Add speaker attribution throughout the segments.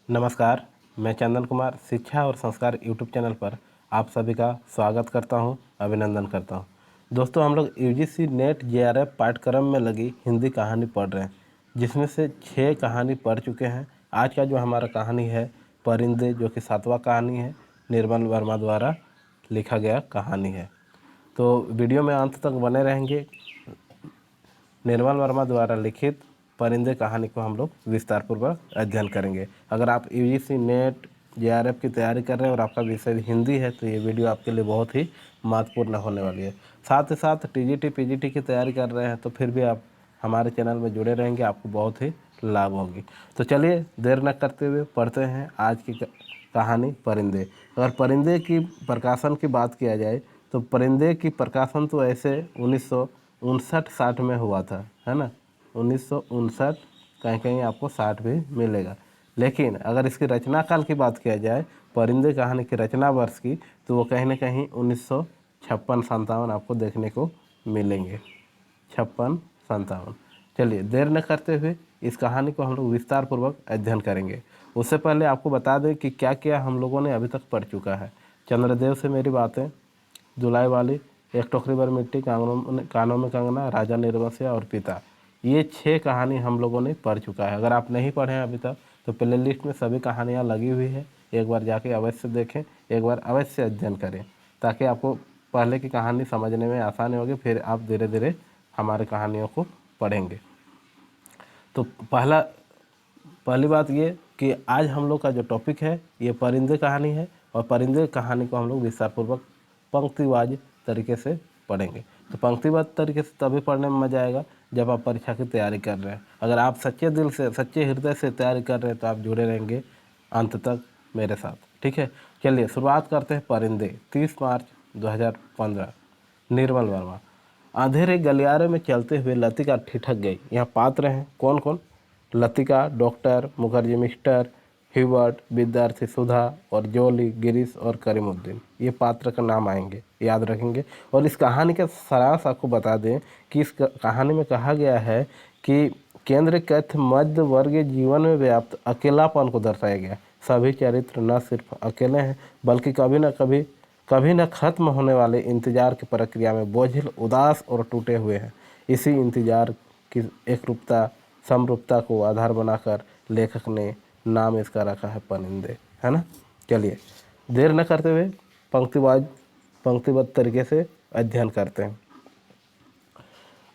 Speaker 1: नमस्कार, मैं चंदन कुमार शिक्षा और संस्कार यूट्यूब चैनल पर आप सभी का स्वागत करता हूं, अभिनंदन करता हूं। दोस्तों, हम लोग यूजीसी नेट जेआरएफ पाठ्यक्रम में लगी हिंदी कहानी पढ़ रहे हैं, जिसमें से 6 कहानी पढ़ चुके हैं। आज का जो हमारा कहानी है परिंदे, जो कि 7वां कहानी है, निर्मल वर्मा द्वारा लिखा गया कहानी है। तो वीडियो में अंत तक बने रहेंगे। निर्मल वर्मा द्वारा लिखित परिंदे कहानी को हम लोग विस्तारपूर्वक अध्ययन करेंगे। अगर आप यूजीसी नेट जेआरएफ की तैयारी कर रहे हैं और आपका विषय हिंदी है तो ये वीडियो आपके लिए बहुत ही महत्वपूर्ण होने वाली है। साथ ही साथ टीजीटी पीजीटी की तैयारी कर रहे हैं तो फिर भी आप हमारे चैनल में जुड़े रहेंगे, आपको बहुत ही लाभ होगी। तो चलिए देर न करते हुए पढ़ते हैं आज की कहानी परिंदे। अगर परिंदे की प्रकाशन की बात किया जाए तो परिंदे की प्रकाशन तो ऐसे 1959-60 में हुआ था, है ना। 1959, कहीं कहीं आपको 60 भी मिलेगा। लेकिन अगर इसकी रचना काल की बात किया जाए, परिंदे कहानी की रचना वर्ष की, तो वो कहीं ना कहीं 1956-57 आपको देखने को मिलेंगे। 56-57। चलिए देर न करते हुए इस कहानी को हम लोग विस्तार पूर्वक अध्ययन करेंगे। उससे पहले आपको बता दें कि क्या क्या हम लोगों ने अभी तक पढ़ चुका है। चंद्रदेव से मेरी बातें, जुलाई वाली, एक टोकरी भर मिट्टी, कानों में कंगना, राजा निर्वस्या और पिता, ये 6 कहानी हम लोगों ने पढ़ चुका है। अगर आप नहीं पढ़े हैं अभी तक तो प्ले लिस्ट में सभी कहानियाँ लगी हुई है, एक बार जाके अवश्य देखें, एक बार अवश्य अध्ययन करें, ताकि आपको पहले की कहानी समझने में आसानी होगी। फिर आप धीरे धीरे हमारी कहानियों को पढ़ेंगे। तो पहली बात ये कि आज हम लोग का जो टॉपिक है ये परिंदे कहानी है, और परिंदे कहानी को हम लोग विस्तारपूर्वक पंक्तिवाज तरीके से पढ़ेंगे। तो पंक्तिबद्ध तरीके से तभी पढ़ने में मज़ा आएगा जब आप परीक्षा की तैयारी कर रहे हैं। अगर आप सच्चे दिल से, सच्चे हृदय से तैयारी कर रहे हैं तो आप जुड़े रहेंगे अंत तक मेरे साथ, ठीक है। चलिए शुरुआत करते हैं। परिंदे, 30 मार्च 2015। निर्मल वर्मा। अंधेरे गलियारे में चलते हुए लतिका ठिठक गई। यहाँ पात्र हैं कौन कौन? Latika, doctor Mukherjee, mister Hubert, विद्यार्थी सुधा और जोली, गिरीश और करीमुद्दीन, ये पात्र का नाम आएंगे, याद रखेंगे। और इस कहानी का सारांश आपको बता दें कि इस कहानी में कहा गया है कि केंद्र कथ्य मध्य वर्गीय जीवन में व्याप्त अकेलापन को दर्शाया गया। सभी चरित्र न सिर्फ अकेले हैं बल्कि कभी न खत्म होने वाले इंतजार की प्रक्रिया में बोझिल, उदास और टूटे हुए हैं। इसी इंतजार की एकरूपता, समरूपता को आधार बनाकर लेखक ने नाम इसका रखा है परिंदे, है ना। चलिए देर न करते हुए पंक्तिबद्ध तरीके से अध्ययन करते हैं।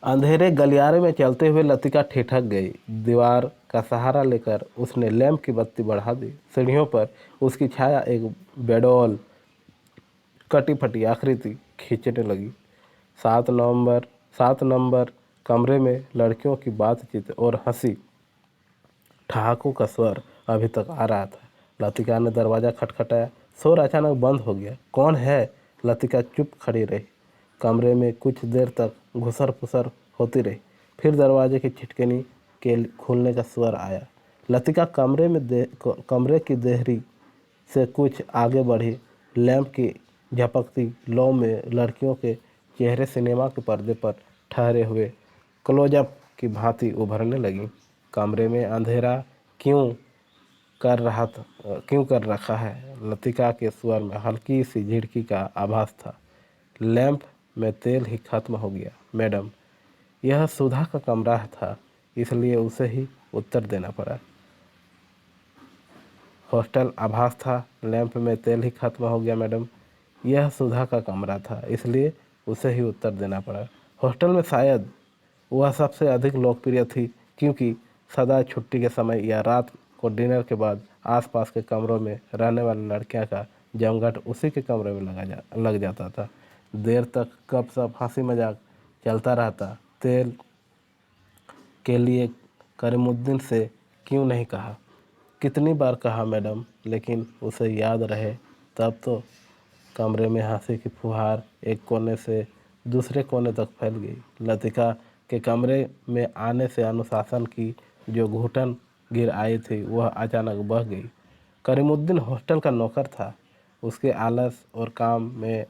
Speaker 1: अंधेरे गलियारे में चलते हुए लतिका ठिठक गई। दीवार का सहारा लेकर उसने लैंप की बत्ती बढ़ा दी। सीढ़ियों पर उसकी छाया एक बेडौल कटी फटी आकृति खींचने लगी। 7 नंबर कमरे में लड़कियों की बातचीत और हंसी ठहाकों का स्वर अभी तक आ रहा था। लतिका ने दरवाज़ा खटखटाया। शोर अचानक बंद हो गया। कौन है? लतिका चुप खड़ी रही। कमरे में कुछ देर तक घुसर पुसर होती रही। फिर दरवाजे की खिटकिनी के खुलने का स्वर आया। लतिका कमरे की देहरी से कुछ आगे बढ़ी। लैंप की झपकती लौ में लड़कियों के चेहरे सिनेमा के पर्दे पर ठहरे हुए क्लोजअप की भांति उभरने लगी। कमरे में अंधेरा क्यों कर रखा है? लतिका के स्वर में हल्की सी झिड़की का आभास था। लैंप में तेल ही खत्म हो गया मैडम। यह सुधा का कमरा था, इसलिए उसे ही उत्तर देना पड़ा। हॉस्टल आभास था। लैंप में तेल ही खत्म हो गया मैडम। यह सुधा का कमरा था, इसलिए उसे ही उत्तर देना पड़ा। हॉस्टल में शायद वह सबसे अधिक लोकप्रिय थी, क्योंकि सदा छुट्टी के समय या रात को डिनर के बाद आसपास के कमरों में रहने वाली लड़कियां का जमघट उसी के कमरे में लग जाता था। देर तक गपशप, हंसी मजाक चलता रहता। तेल के लिए करीमुद्दीन से क्यों नहीं कहा? कितनी बार कहा मैडम, लेकिन उसे याद रहे तब तो। कमरे में हंसी की फुहार एक कोने से दूसरे कोने तक फैल गई। लतिका के कमरे में आने से अनुशासन की जो घुटन गिर आई थी वह अचानक बह गई। करीमुद्दीन हॉस्टल का नौकर था। उसके आलस और काम में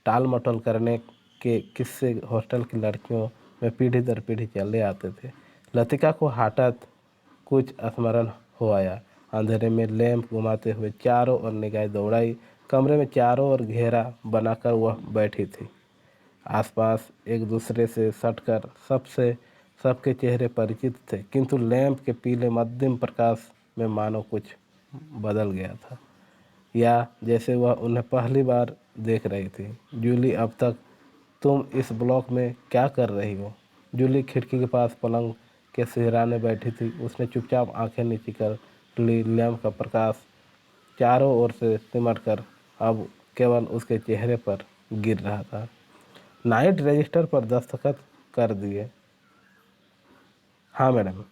Speaker 1: टाल मटोल करने के किस्से हॉस्टल की लड़कियों में पीढ़ी दर पीढ़ी चले आते थे। लतिका को हठात कुछ स्मरण हो आया। अंधेरे में लैंप घुमाते हुए चारों ओर निगाहें दौड़ाई। कमरे में चारों ओर घेरा बनाकर वह बैठी थी। आसपास एक दूसरे से सटकर सबके चेहरे परिचित थे, किंतु लैंप के पीले मध्यम प्रकाश में मानो कुछ बदल गया था, या जैसे वह उन्हें पहली बार देख रही थी। जूली, अब तक तुम इस ब्लॉक में क्या कर रही हो? जूली खिड़की के पास पलंग के सिहराने बैठी थी। उसने चुपचाप आंखें नीची कर ली। लैंप का प्रकाश चारों ओर से सिमट कर अब केवल उसके चेहरे पर गिर रहा था। नाइट रजिस्टर पर दस्तखत कर दिए। हाँ मैडम।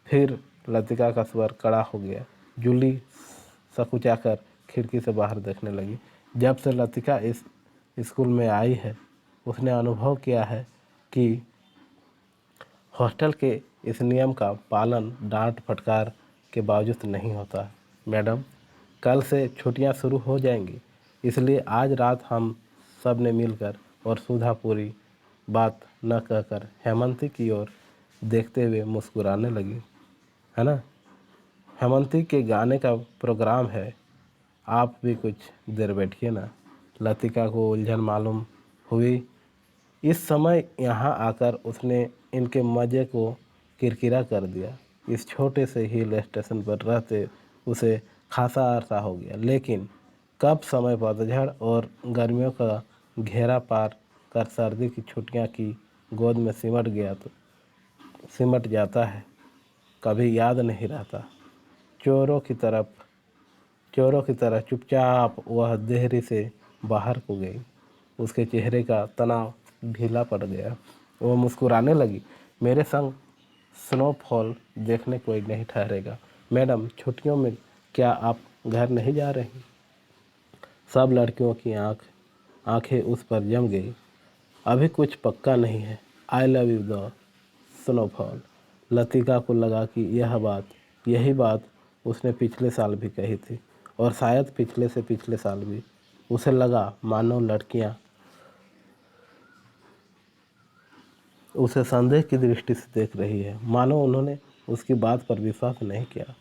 Speaker 1: फिर लतिका का स्वर कड़ा हो गया। जूली सकुचाकर खिड़की से बाहर देखने लगी। जब से लतिका इस स्कूल में आई है, उसने अनुभव किया है कि हॉस्टल के इस नियम का पालन डांट फटकार के बावजूद नहीं होता। मैडम, कल से छुट्टियां शुरू हो जाएंगी, इसलिए आज रात हम सब ने मिलकर और सुधा पूरी बात न कहकर हेमंती की ओर देखते हुए मुस्कुराने लगी। है ना, हेमंती के गाने का प्रोग्राम है, आप भी कुछ देर बैठिए ना। लतिका को उलझन मालूम हुई। इस समय यहाँ आकर उसने इनके मज़े को किरकिरा कर दिया। इस छोटे से हिल स्टेशन पर रहते उसे खासा अरसा हो गया, लेकिन कब समय पतझड़ और गर्मियों का घेरा पार कर सर्दी की छुट्टियाँ की गोद में सिमट जाता है, कभी याद नहीं रहता। चोरों की तरह चुपचाप वह देहरी से बाहर को गई। उसके चेहरे का तनाव ढीला पड़ गया। वो मुस्कुराने लगी। मेरे संग स्नोफॉल देखने कोई नहीं ठहरेगा। मैडम, छुट्टियों में क्या आप घर नहीं जा रही? सब लड़कियों की आंखें उस पर जम गई। अभी कुछ पक्का नहीं है। I love you the snowfall. Latika को लगा कि यही बात उसने पिछले साल भी कही थी, और शायद पिछले से पिछले साल भी। उसे लगा मानो लड़कियां उसे संदेह की दृष्टि से देख रही है, मानो उन्होंने उसकी बात पर विश्वास नहीं किया।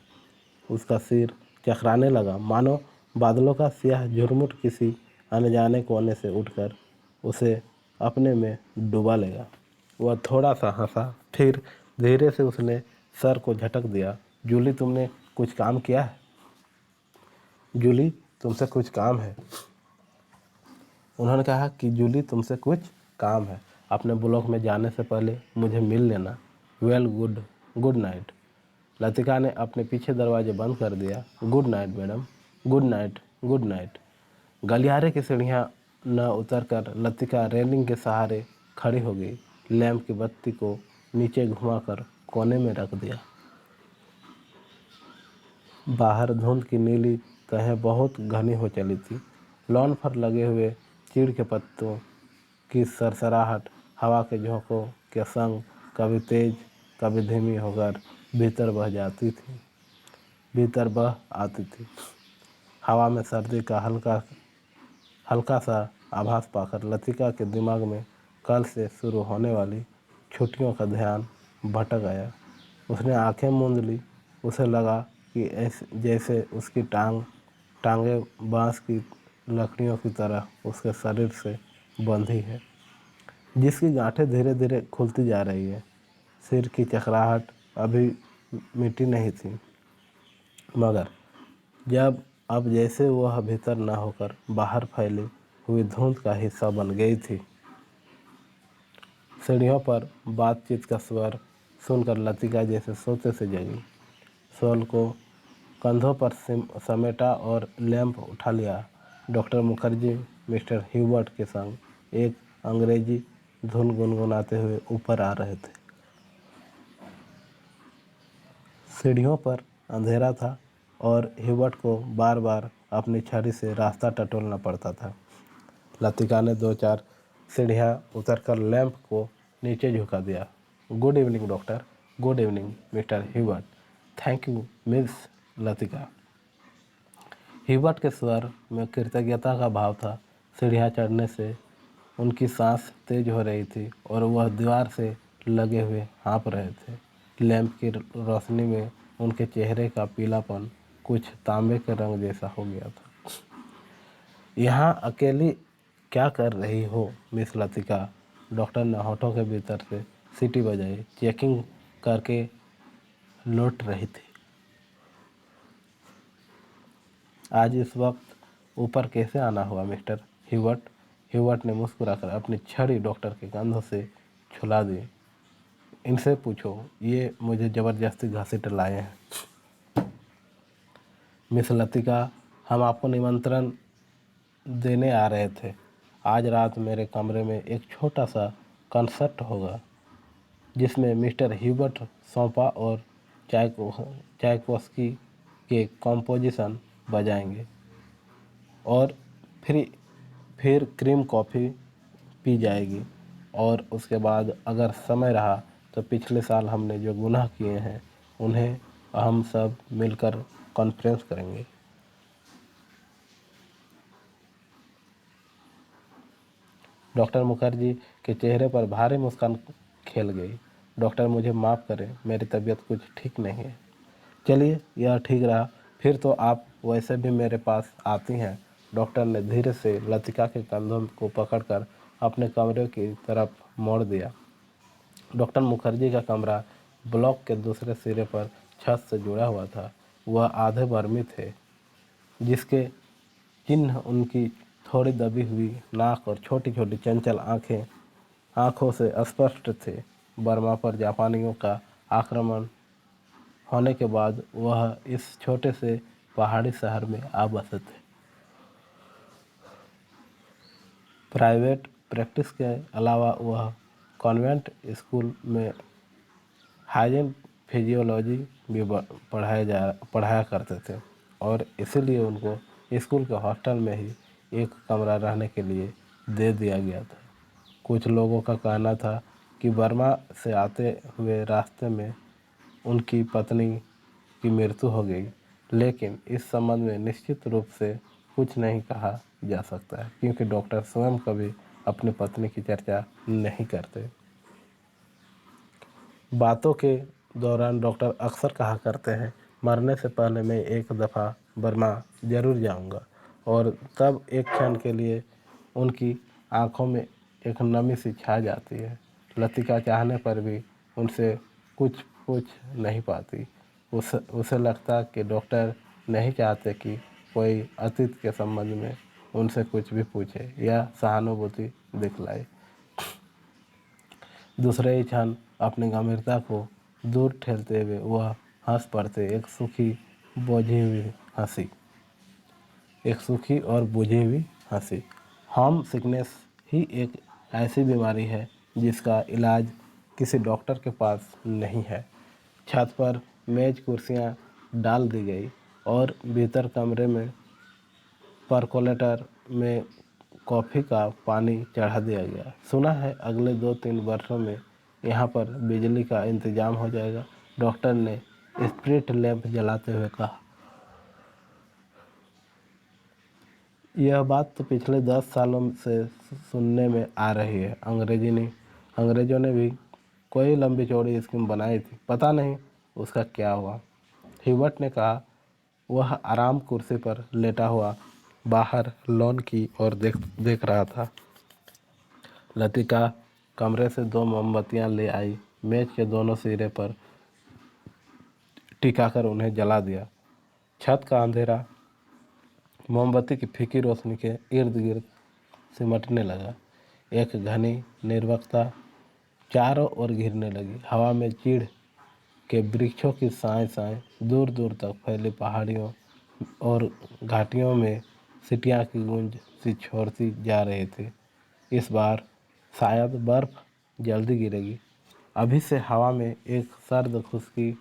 Speaker 1: उसका सिर चकराने लगा, मानो बादलों का सियाह झुरमुट किसी अनजाने कोने से उठकर उसे अपने में डुबा लेगा। वह थोड़ा सा हंसा, फिर धीरे से उसने सर को झटक दिया। जूली, तुमने कुछ काम किया है? जूली, तुमसे कुछ काम है। उन्होंने कहा कि जूली, तुमसे कुछ काम है। अपने ब्लॉक में जाने से पहले मुझे मिल लेना। Well, good night. लतिका ने अपने पीछे दरवाजे बंद कर दिया। Good night madam. Good night. गलियारे की सीढ़ियाँ न उतरकर लतिका रेलिंग के सहारे खड़ी हो गई। लैंप की बत्ती को नीचे घुमाकर कोने में रख दिया। बाहर धुंध की नीली तहें बहुत घनी हो चली थी। लॉन पर लगे हुए चीड़ के पत्तों की सरसराहट हवा के झोंकों के संग कभी तेज कभी धीमी होकर भीतर बह आती थी। हवा में सर्दी का हल्का सा आभास पाकर लतिका के दिमाग में कल से शुरू होने वाली छुट्टियों का ध्यान भटक आया। उसने आंखें मूंद ली। उसे लगा कि जैसे उसकी टांगें बांस की लकड़ियों की तरह उसके शरीर से बंधी है, जिसकी गांठें धीरे धीरे खुलती जा रही है। सिर की चकराहट अभी मिटी नहीं थी, मगर अब जैसे वह भीतर न होकर बाहर फैली हुई धुंध का हिस्सा बन गई थी। सीढ़ियों पर बातचीत का स्वर सुनकर लतिका जैसे सोते से जगी। शॉल को कंधों पर समेटा और लैंप उठा लिया। डॉक्टर मुखर्जी मिस्टर ह्यूबर्ट के संग एक अंग्रेजी धुन गुनगुनाते हुए ऊपर आ रहे थे। सीढ़ियों पर अंधेरा था और ह्यूबर्ट को बार बार अपनी छड़ी से रास्ता टटोलना पड़ता था। लतिका ने 2-4 सीढ़ियाँ उतरकर लैंप को नीचे झुका दिया। Good evening doctor. Good evening mister Hubert. Thank you miss Latika. Hubert के स्वर में कृतज्ञता का भाव था। सीढ़ियाँ चढ़ने से उनकी सांस तेज हो रही थी और वह दीवार से लगे हुए हाँफ रहे थे। लैंप की रोशनी में उनके चेहरे का पीलापन कुछ तांबे के रंग जैसा हो गया था। यहाँ अकेली क्या कर रही हो मिस लतिका? डॉक्टर ने होठों के भीतर से सीटी बजाई। चेकिंग करके लौट रही थी। आज इस वक्त ऊपर कैसे आना हुआ मिस्टर ह्यूवर्ट? ह्यूवर्ट ने मुस्कुराकर अपनी छड़ी डॉक्टर के कंधों से छुला दी। इनसे पूछो, ये मुझे ज़बरदस्ती घसीट लाए हैं। मिस लतिका, हम आपको निमंत्रण देने आ रहे थे। आज रात मेरे कमरे में एक छोटा सा कंसर्ट होगा जिसमें मिस्टर ह्यूबर्ट सोपा और चायकोस्की के कॉम्पोजिशन बजाएंगे और फिर क्रीम कॉफ़ी पी जाएगी और उसके बाद अगर समय रहा तो पिछले साल हमने जो गुनाह किए हैं उन्हें हम सब मिलकर कॉन्फ्रेंस करेंगे। डॉक्टर मुखर्जी के चेहरे पर भारी मुस्कान खेल गई। डॉक्टर, मुझे माफ़ करें, मेरी तबीयत कुछ ठीक नहीं है। चलिए, यह ठीक रहा, फिर तो आप वैसे भी मेरे पास आती हैं। डॉक्टर ने धीरे से लतिका के कंधों को पकड़कर अपने कमरे की तरफ मोड़ दिया। डॉक्टर मुखर्जी का कमरा ब्लॉक के दूसरे सिरे पर छत से जुड़ा हुआ था। वह आधे बर्मी थे, जिसके चिन्ह उनकी थोड़ी दबी हुई नाक और छोटी छोटी चंचल आँखों से स्पष्ट थे। बर्मा पर जापानियों का आक्रमण होने के बाद वह इस छोटे से पहाड़ी शहर में आ बसे थे। प्राइवेट प्रैक्टिस के अलावा वह कॉन्वेंट स्कूल में हाइजीन फिजियोलॉजी भी पढ़ाया करते थे और इसीलिए उनको स्कूल के हॉस्टल में ही एक कमरा रहने के लिए दे दिया गया था। कुछ लोगों का कहना था कि बर्मा से आते हुए रास्ते में उनकी पत्नी की मृत्यु हो गई, लेकिन इस संबंध में निश्चित रूप से कुछ नहीं कहा जा सकता है क्योंकि डॉक्टर स्वयं कभी अपनी पत्नी की चर्चा नहीं करते। बातों के दौरान डॉक्टर अक्सर कहा करते हैं, मरने से पहले मैं एक दफ़ा बर्मा ज़रूर जाऊंगा। और तब एक क्षण के लिए उनकी आंखों में एक नमी सी छा जाती है। लतिका चाहने पर भी उनसे कुछ पूछ नहीं पाती। उसे लगता कि डॉक्टर नहीं चाहते कि कोई अतीत के संबंध में उनसे कुछ भी पूछे या सहानुभूति दिखलाए। दूसरे ही क्षण अपनी गंभीरता को दूर ठेलते हुए वह हंस पड़ते। एक सूखी और बुझी हुई हंसी। होम सिकनेस ही एक ऐसी बीमारी है जिसका इलाज किसी डॉक्टर के पास नहीं है। छत पर मेज कुर्सियां डाल दी गई और भीतर कमरे में परकोलेटर में कॉफ़ी का पानी चढ़ा दिया गया। सुना है अगले 2-3 वर्षों में यहाँ पर बिजली का इंतजाम हो जाएगा, डॉक्टर ने स्प्रिट लैंप जलाते हुए कहा। यह बात तो पिछले 10 सालों से सुनने में आ रही है। अंग्रेजों ने भी कोई लंबी चौड़ी स्कीम बनाई थी, पता नहीं उसका क्या हुआ। ह्यूबर्ट ने कहा। वह आराम कुर्सी पर लेटा हुआ बाहर लॉन की ओर देख रहा था। लतिका कमरे से 2 मोमबत्तियां ले आई, मेज के दोनों सिरे पर टिकाकर उन्हें जला दिया। छत का अंधेरा मोमबत्ती की फीकी रोशनी के इर्द गिर्द सिमटने लगा। एक घनी निर्वकता चारों ओर घिरने लगी। हवा में चीड़ के वृक्षों की साएं दूर दूर तक फैली पहाड़ियों और घाटियों में सीटियाँ की गूंज सी छोड़ती जा रही थी। इस बार शायद बर्फ़ जल्दी गिरेगी। अभी से हवा में एक सर्द खुश्की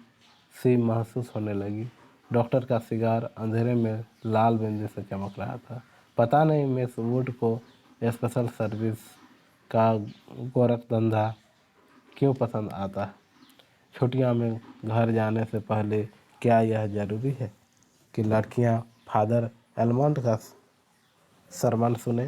Speaker 1: सी महसूस होने लगी। डॉक्टर का सिगार अंधेरे में लाल बिंदी से चमक रहा था। पता नहीं मिस वुड को स्पेशल सर्विस का गोरखधंधा क्यों पसंद आता है। छुट्टियां में घर जाने से पहले क्या यह ज़रूरी है कि लड़कियां फादर एलमंड का सरमन सुने?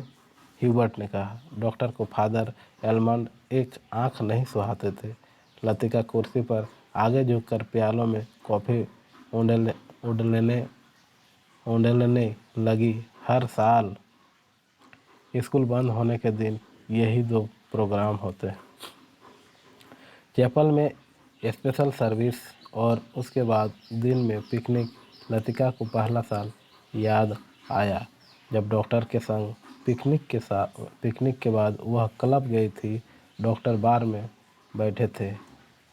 Speaker 1: ह्यूबर्ट ने कहा। डॉक्टर को फादर एलमंड एक आंख नहीं सुहाते थे। लतिका कुर्सी पर आगे झुककर प्यालों में कॉफ़ी उंडेलने उंडेलने लगी। हर साल स्कूल बंद होने के दिन यही दो प्रोग्राम होते हैं। चैपल में स्पेशल सर्विस और उसके बाद दिन में पिकनिक। लतिका को पहला साल याद आया जब डॉक्टर के संग पिकनिक के बाद वह क्लब गई थी। डॉक्टर बार में बैठे थे।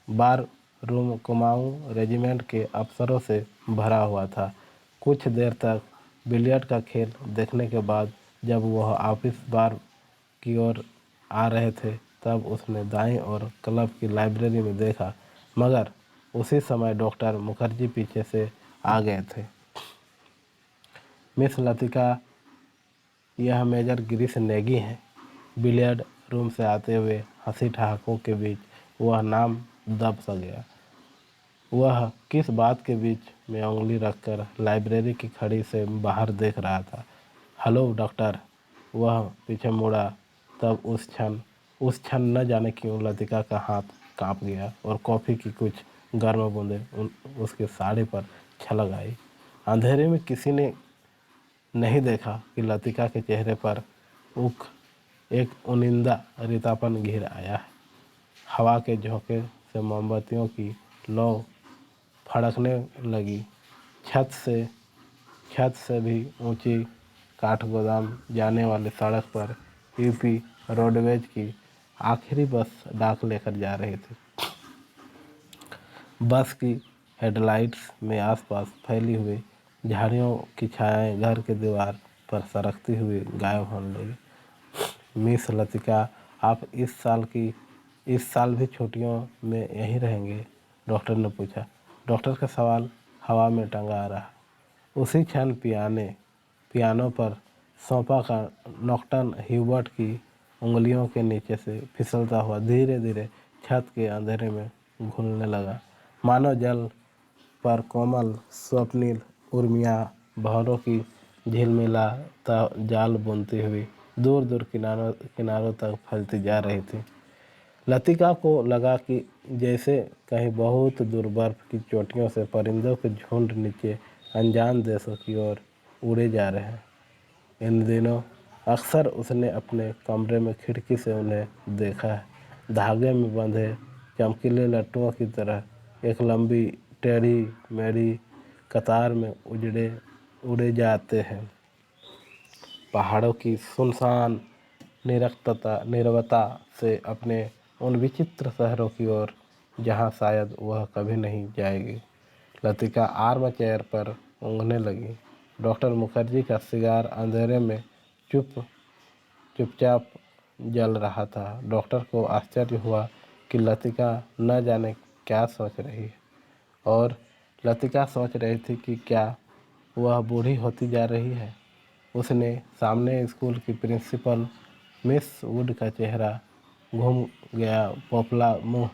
Speaker 1: बार रूम कुमाऊं रेजिमेंट के अफसरों से भरा हुआ था। कुछ देर तक बिलियर्ड का खेल देखने के बाद जब वह ऑफिस बार की ओर आ रहे थे तब उसने दाईं ओर क्लब की लाइब्रेरी में देखा, मगर उसी समय डॉक्टर मुखर्जी पीछे से आ गए थे। मिस लतिका, यह मेजर गिरीश नेगी हैं। बिलियर्ड रूम से आते हुए हंसी ठहाकों के बीच वह नाम दब सा गया। वह किस बात के बीच में उंगली रखकर लाइब्रेरी की खिड़की से बाहर देख रहा था। Hello doctor. वह पीछे मुड़ा तब उस क्षण न जाने क्यों लतिका का हाथ कांप गया और कॉफ़ी की कुछ गर्म बूंदें उसके साड़ी पर छलक आई। अंधेरे में किसी ने नहीं देखा कि लतिका के चेहरे पर एक उनिंदा रितापन घिर आया है। हवा के झोंके से मोमबत्तियों की लौ फड़कने लगी। छत से भी ऊंची काठगोदाम जाने वाली सड़क पर यूपी रोडवेज की आखिरी बस डाक लेकर जा रही थी। बस की हेडलाइट्स में आसपास फैली हुई झाड़ियों की छायाएं घर के दीवार पर सरकती हुई गायब होने लगी। मिस लतिका, आप इस साल भी छुट्टियों में यहीं रहेंगे? डॉक्टर ने पूछा। डॉक्टर का सवाल हवा में टंगा रहा। उसी क्षण पियानो पर सौंपा का नॉक्टर्न ह्यूबर्ट की उंगलियों के नीचे से फिसलता हुआ धीरे धीरे छत के अंधेरे में घुलने लगा। मानो जल पर कोमल स्वप्निल उर्मियाँ भंवरों की झिलमिलाता जाल बुनती हुई दूर दूर किनारों तक फैलती जा रही थी। लतिका को लगा कि जैसे कहीं बहुत दूर बर्फ की चोटियों से परिंदों के झुंड नीचे अनजान देशों की ओर उड़े जा रहे हैं। इन दिनों अक्सर उसने अपने कमरे में खिड़की से उन्हें देखा है। धागे में बंधे चमकीले लट्टुओं की तरह एक लंबी टेढ़ी मेढ़ी कतार में उड़े जाते हैं। पहाड़ों की सुनसान नीरवता से अपने उन विचित्र शहरों की ओर जहाँ शायद वह कभी नहीं जाएगी। लतिका आर्म चेयर पर ऊँघने लगी। डॉक्टर मुखर्जी का सिगार अंधेरे में चुपचाप जल रहा था। डॉक्टर को आश्चर्य हुआ कि लतिका न जाने क्या सोच रही है, और लतिका सोच रही थी कि क्या वह बूढ़ी होती जा रही है। उसने सामने स्कूल की प्रिंसिपल मिस वुड का चेहरा घूम गया। पोपला मुंह,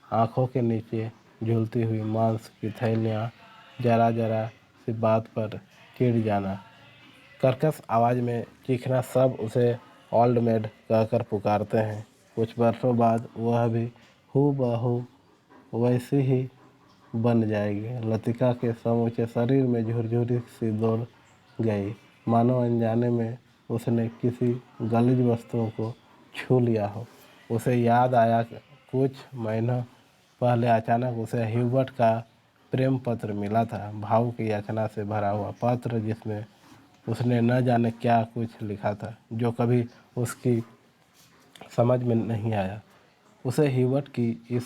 Speaker 1: आँखों के नीचे झूलती हुई मांस की थैलियाँ, जरा जरा सी बात पर चिढ़ जाना, कर्कश आवाज़ में चीखना, सब उसे ओल्ड मेड कहकर पुकारते हैं। कुछ वर्षों बाद वह भी हूबहू वैसी ही बन जाएगी। लतिका के समूचे शरीर में झुरझुरी सी दौड़ गई, मानो अनजाने में उसने किसी गलीज वस्तुओं को छू लिया हो। उसे याद आया कि कुछ महीनों पहले अचानक उसे ह्यूबर्ट का प्रेम पत्र मिला था। भाव की याचना से भरा हुआ पत्र जिसमें उसने न जाने क्या कुछ लिखा था जो कभी उसकी समझ में नहीं आया। उसे ह्यूबर्ट की इस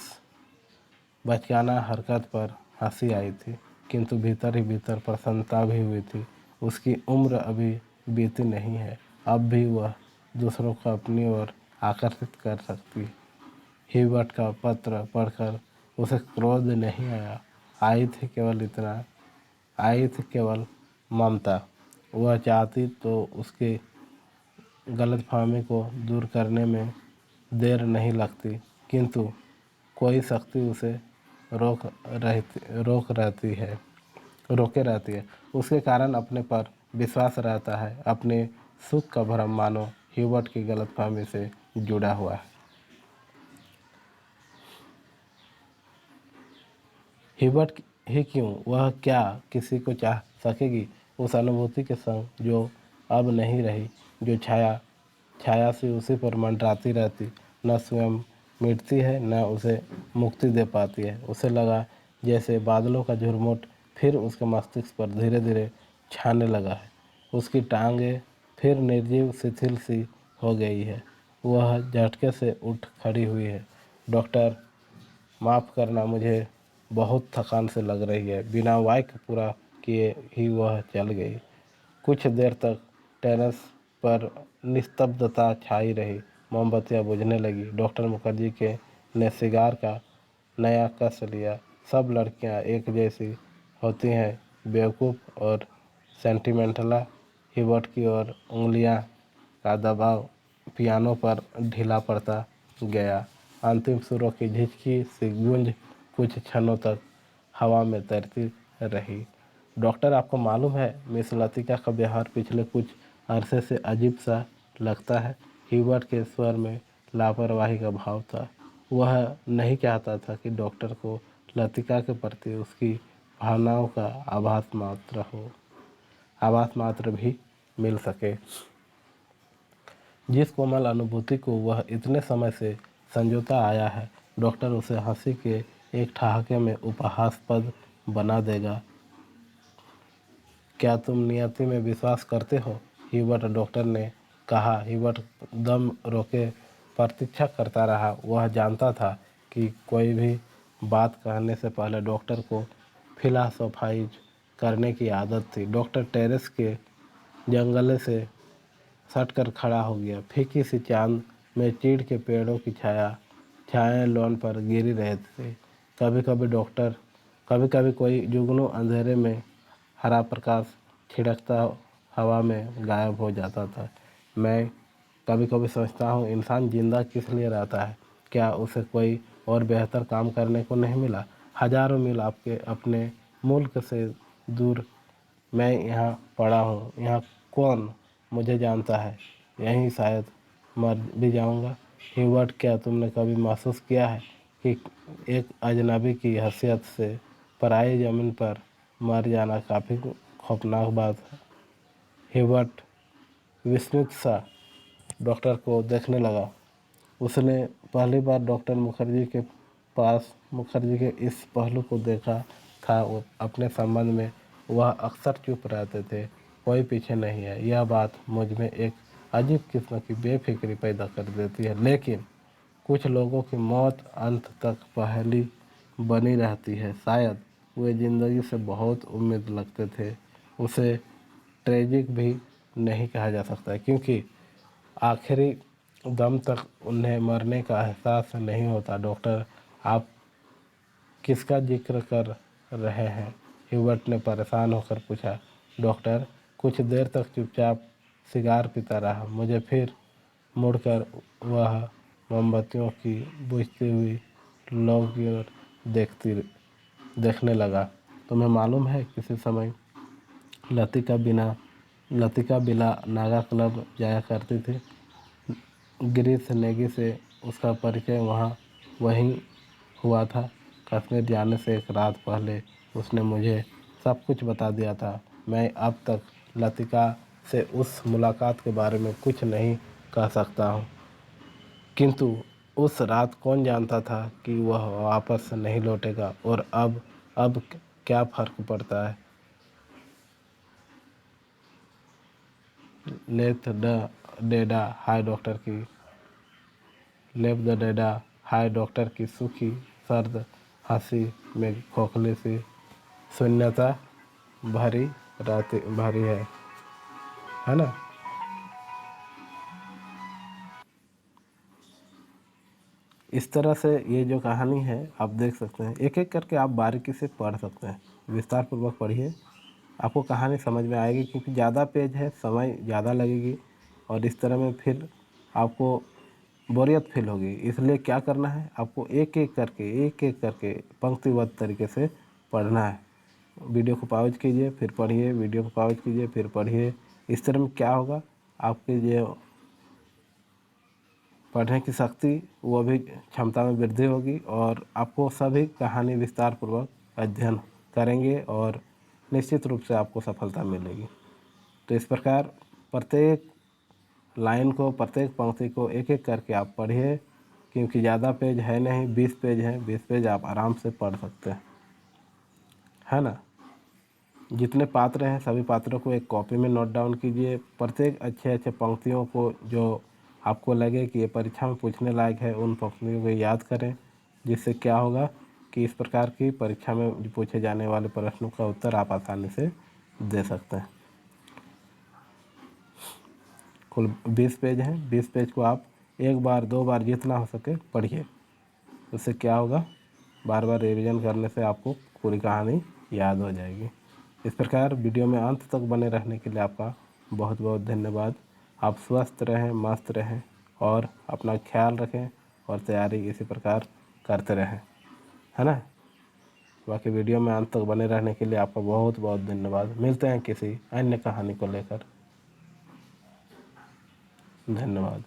Speaker 1: बचकाना हरकत पर हंसी आई थी, किंतु भीतर ही भीतर प्रसन्नता भी हुई थी। उसकी उम्र अभी बीती नहीं है, अब भी वह दूसरों को अपनी ओर आकर्षित कर सकती है। ह्यूबर्ट का पत्र पढ़कर उसे क्रोध नहीं आया, आई थी केवल ममता। वह चाहती तो उसके गलतफहमी को दूर करने में देर नहीं लगती, किंतु कोई शक्ति उसे रोके रहती है। उसके कारण अपने पर विश्वास रहता है। अपने सुख का भ्रम मानो ह्यूबर्ट की गलतफहमी से जुड़ा हुआ है। ह्यूबर्ट ही क्यों, वह क्या किसी को चाह सकेगी? उस अनुभूति के संग जो अब नहीं रही, जो छाया सी उसी पर मंडराती रहती, न स्वयं मिटती है न उसे मुक्ति दे पाती है। उसे लगा जैसे बादलों का झुरमुट फिर उसके मस्तिष्क पर धीरे धीरे छाने लगा है। उसकी टांगें फिर निर्जीव शिथिल सी हो गई है। वह झटके से उठ खड़ी हुई है। डॉक्टर, माफ़ करना, मुझे बहुत थकान से लग रही है। बिना वाक्य पूरा किए ही वह चल गई। कुछ देर तक टेरेस पर निस्तब्धता छाई रही। मोमबत्तियां बुझने लगी। डॉक्टर मुखर्जी के ने सिगार का नया कस लिया। सब लड़कियां एक जैसी होती हैं, बेवकूफ़ और सेंटिमेंटला। हिबर्ट की ओर उंगलियां का दबाव पियानो पर ढीला पड़ता गया। अंतिम सुरों की झिझकी सी गूंज कुछ क्षणों तक हवा में तैरती रही। डॉक्टर, आपको मालूम है मिस लतिका का व्यवहार पिछले कुछ अरसे से अजीब सा लगता है। ह्यूबर्ट के स्वर में लापरवाही का भाव था। वह नहीं चाहता था कि डॉक्टर को लतिका के प्रति उसकी भावनाओं का आभास मात्र भी मिल सके। जिस कोमल अनुभूति को वह इतने समय से संजोता आया है, डॉक्टर उसे हंसी के एक ठहाके में उपहासास्पद बना देगा। क्या तुम नियति में विश्वास करते हो? ह्यूबर्ट, डॉक्टर ने कहा। ह्यूबर्ट दम रोके प्रतीक्षा करता रहा। वह जानता था कि कोई भी बात कहने से पहले डॉक्टर को फिलॉसफाइज करने की आदत थी। डॉक्टर टेरेस के जंगले से सटकर खड़ा हो गया। फीकी सी चांद में चीड़ के पेड़ों की छायाएं लॉन पर गिरी रहती थी। कभी कभी कोई जुगनू अंधेरे में हरा प्रकाश छिड़कता हवा में गायब हो जाता था। मैं कभी कभी सोचता हूँ, इंसान जिंदा किस लिए रहता है? क्या उसे कोई और बेहतर काम करने को नहीं मिला? हजारों मील आपके अपने मुल्क से दूर मैं यहाँ पड़ा हूँ। यहाँ कौन मुझे जानता है? यहीं शायद मर भी जाऊँगा। ह्यूबर्ट, क्या तुमने कभी महसूस किया है कि एक अजनबी की हैसियत से पराई ज़मीन पर मर जाना काफ़ी खौफनाक बात है? ह्यूबर्ट विस्मित सा डॉक्टर को देखने लगा। उसने पहली बार डॉक्टर मुखर्जी के मुखर्जी के इस पहलू को देखा था। वो अपने संबंध में वह अक्सर चुप रहते थे। कोई पीछे नहीं है। यह बात मुझ में एक अजीब किस्म की बेफिक्री पैदा कर देती है। लेकिन कुछ लोगों की मौत अंत तक पहेली बनी रहती है। शायद वे ज़िंदगी से बहुत उम्मीद लगते थे। उसे ट्रेजिक भी नहीं कहा जा सकता, क्योंकि आखिरी दम तक उन्हें मरने का एहसास नहीं होता। डॉक्टर, आप किसका जिक्र कर रहे हैं? ह्यूबर्ट ने परेशान होकर पूछा। डॉक्टर कुछ देर तक चुपचाप सिगार पीता रहा। मुझे फिर मुड़कर वह मोमबत्तियों की बुझती हुई लौ की ओर देखने लगा। तुम्हें मालूम है, किसी समय लतिका बिला नागा क्लब जाया करती थी। गिरीश नेगी से उसका परिचय वहीं हुआ था। कश्मीर जाने से एक रात पहले उसने मुझे सब कुछ बता दिया था। मैं अब तक लतिका से उस मुलाकात के बारे में कुछ नहीं कह सकता हूँ, किंतु उस रात कौन जानता था कि वह वापस नहीं लौटेगा। और अब क्या फ़र्क पड़ता है? लेफ्ट द डेडा हाय डॉक्टर की सूखी सर्द हंसी में खोखली सी शून्यता भरी है ना। इस तरह से ये जो कहानी है आप देख सकते हैं। एक एक करके आप बारीकी से पढ़ सकते हैं। विस्तार पूर्वक पढ़िए, आपको कहानी समझ में आएगी, क्योंकि ज़्यादा पेज है, समय ज़्यादा लगेगी और इस तरह में फिर आपको बोरियत फील होगी। इसलिए क्या करना है, आपको एक एक करके पंक्तिबद्ध तरीके से पढ़ना है। वीडियो को पॉज कीजिए फिर पढ़िए, वीडियो को पॉज कीजिए फिर पढ़िए। इस तरह में क्या होगा, आपकी जो पढ़ने की शक्ति वो भी क्षमता में वृद्धि होगी और आपको सभी कहानी विस्तार पूर्वक अध्ययन करेंगे और निश्चित रूप से आपको सफलता मिलेगी। तो इस प्रकार प्रत्येक लाइन को, प्रत्येक पंक्ति को एक एक करके आप पढ़िए, क्योंकि ज़्यादा पेज है नहीं, 20 पेज हैं, 20 पेज आप आराम से पढ़ सकते हैं, है ना। जितने पात्र हैं सभी पात्रों को एक कॉपी में नोट डाउन कीजिए। प्रत्येक अच्छे अच्छे पंक्तियों को जो आपको लगे कि ये परीक्षा में पूछने लायक है, उन पंक्तियों को याद करें, जिससे क्या होगा कि इस प्रकार की परीक्षा में पूछे जाने वाले प्रश्नों का उत्तर आप आसानी से दे सकते हैं। कुल 20 पेज हैं, 20 पेज को आप एक बार, 2 बार, जितना हो सके पढ़िए। उससे क्या होगा, बार बार रिवीजन करने से आपको पूरी कहानी याद हो जाएगी। इस प्रकार वीडियो में अंत तक बने रहने के लिए आपका बहुत बहुत धन्यवाद। आप स्वस्थ रहें, मस्त रहें और अपना ख्याल रखें और तैयारी इसी प्रकार करते रहें, है ना। बाकी वीडियो में अंत तक बने रहने के लिए आपका बहुत बहुत धन्यवाद। मिलते हैं किसी अन्य कहानी को लेकर। धन्यवाद।